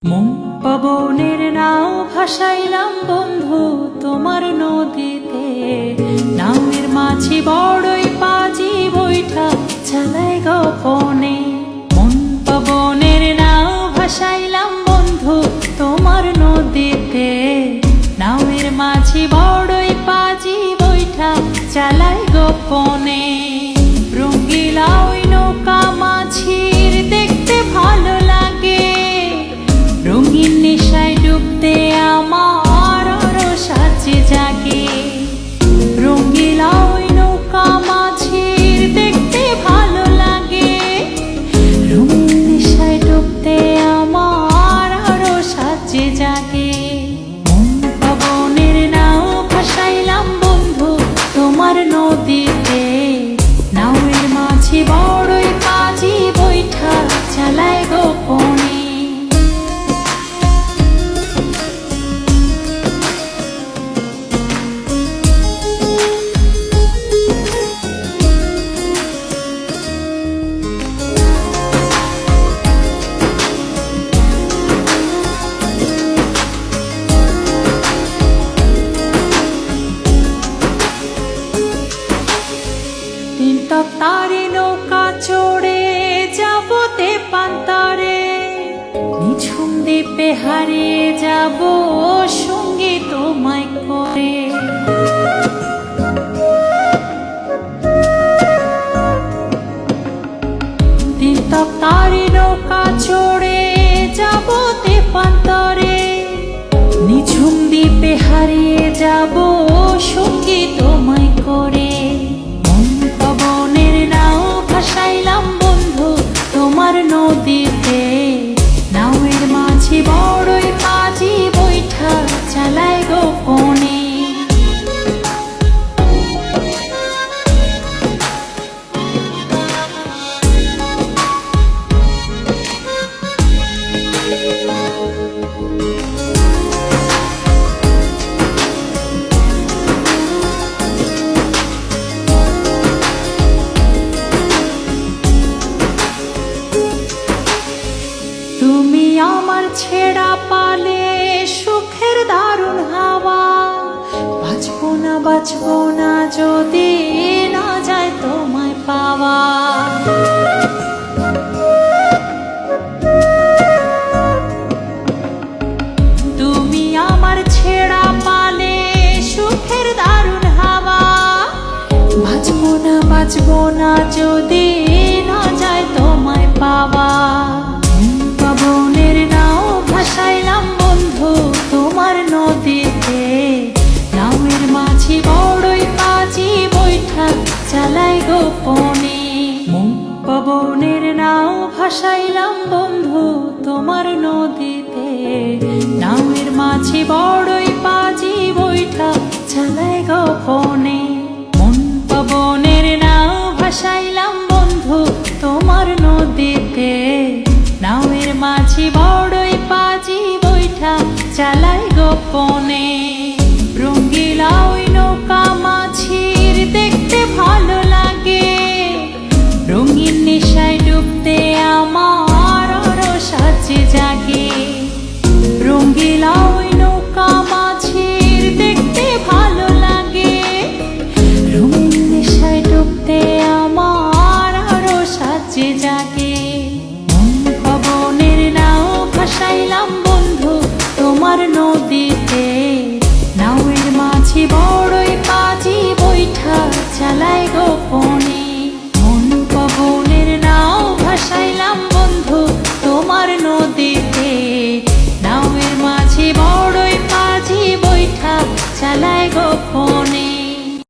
মন পবনের নাও ভাসাইলাম বন্ধু তোমার নদীতে। নামের মাঝি বড়ই পাজি বৈঠা চালাই গোপনে। মন পবনের নাও ভাসাইলাম বন্ধু তোমার নদীতে। নামের মাঝি বড়ই পাজি বৈঠা চালাই গোপনে। রঙ্গিলা ওই নৌকা মাঝির দেখতে ভালো লাগে। রঙিন নেশায় ডুবতে আমার আরো সাজে জাগে। রঙিলা ওই নৌকা মাঝির দেখতে ভালো লাগে। রঙিন নেশায় ডুবতে আমার আরো সাজে জাগে। মন পবনের নাও ভাসাইলাম বন্ধু তোমার নদীতে। নাওয়ের মাঝি বড়ই পাজি বৈঠা চালায় গোপনে। তারে নৌকা চড়ে যাব তেপান্তরে। নিঝুম দ্বীপে হারিয়ে যাব সঙ্গী তোমায় করে। তারে নৌকা চড়ে যাব তেপান্তরে। নিঝুম দ্বীপে হারিয়ে যাব সঙ্গী তোমায় করে। ভাসাইলাম বন্ধু তোমার নদীতে। নাওয়ের মাঝি বড়ই পাজি বৈঠা চালায় গোপনে। তুমি আমার ছেড়া পালে সুখের দারুণ হাওয়া। বাঁচবো না যদি না যায় তোমায় পাওয়া। তুমি আমার ছেড়া পালে সুখের দারুণ হাওয়া। বাঁচবো না যদি না যায় তোমায় পাওয়া। পবনের নাও ভাসাইলাম বন্ধু তোমার নদীতে। নামের মাঝি বড়ই পাজি বৈঠা চালাই গোপনে। মন পবনের নাও ভাসাইলাম বন্ধু তোমার নদীতে। নামের মাঝি বড়ই পাজি বৈঠা চালাই গোপনে। মন পবনের নাও ভাসাইলাম বন্ধু তোমার নদীতে। নাওয়ের মাঝি বড়ই পাজি বৈঠা চালাই গোপনে। রঙ্গিলা ওই নৌকা মাঝির দেখতে ভালো লাগে। রঙিন নেশায় ডুবতে আমার আরো সাজে জাগে। রঙ্গিলা ওই নৌকা মাঝির দেখতে ভালো লাগে। রঙিন নেশায় ডুবতে আমার আরো সাজে জাগে। ভাসাইলাম বন্ধু তোমার নদী।